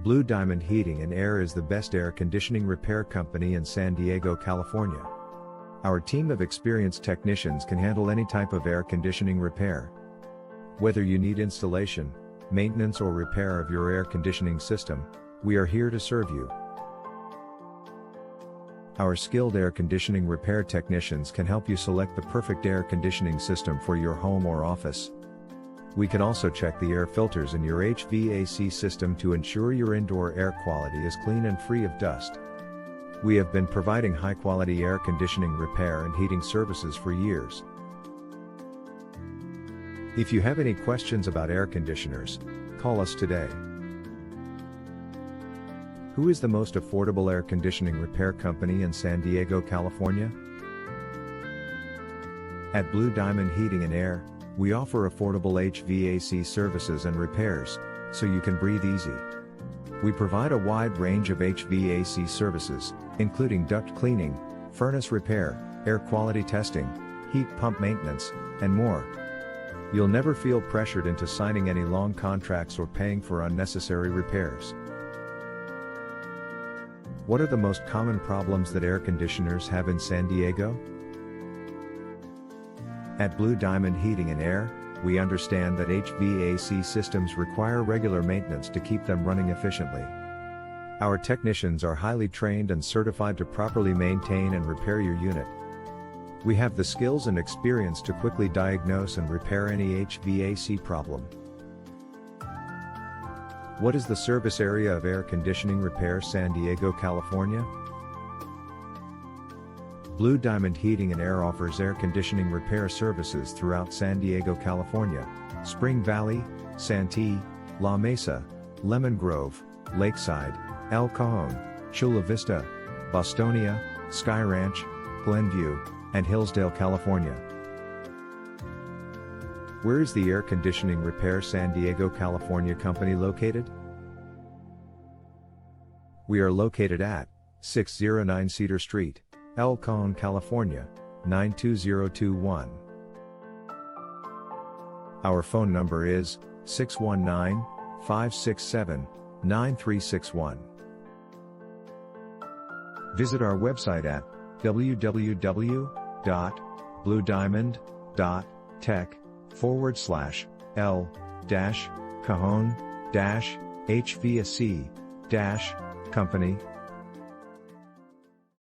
Blue Diamond Heating and Air is the best air conditioning repair company in San Diego, California. Our team of experienced technicians can handle any type of air conditioning repair. Whether you need installation, maintenance or repair of your air conditioning system, we are here to serve you. Our skilled air conditioning repair technicians can help you select the perfect air conditioning system for your home or office. We can also check the air filters in your HVAC system to ensure your indoor air quality is clean and free of dust. We have been providing high-quality air conditioning repair and heating services for years. If you have any questions about air conditioners, call us today. Who is the most affordable air conditioning repair company in San Diego, California? At Blue Diamond Heating and Air, we offer affordable HVAC services and repairs, so you can breathe easy. We provide a wide range of HVAC services, including duct cleaning, furnace repair, air quality testing, heat pump maintenance, and more. You'll never feel pressured into signing any long contracts or paying for unnecessary repairs. What are the most common problems that air conditioners have in San Diego? At Blue Diamond Heating and Air, we understand that HVAC systems require regular maintenance to keep them running efficiently. Our technicians are highly trained and certified to properly maintain and repair your unit. We have the skills and experience to quickly diagnose and repair any HVAC problem. What is the service area of air conditioning repair, San Diego, California? Blue Diamond Heating and Air offers air conditioning repair services throughout San Diego, California, Spring Valley, Santee, La Mesa, Lemon Grove, Lakeside, El Cajon, Chula Vista, Bostonia, Sky Ranch, Glenview, and Hillsdale, California. Where is the Air Conditioning Repair San Diego, California company located? We are located at 609 Cedar Street, El Cajon, California, 92021. Our phone number is 619-567-9361. Visit our website at www.bluediamond.tech/L-Cajon-HVAC-company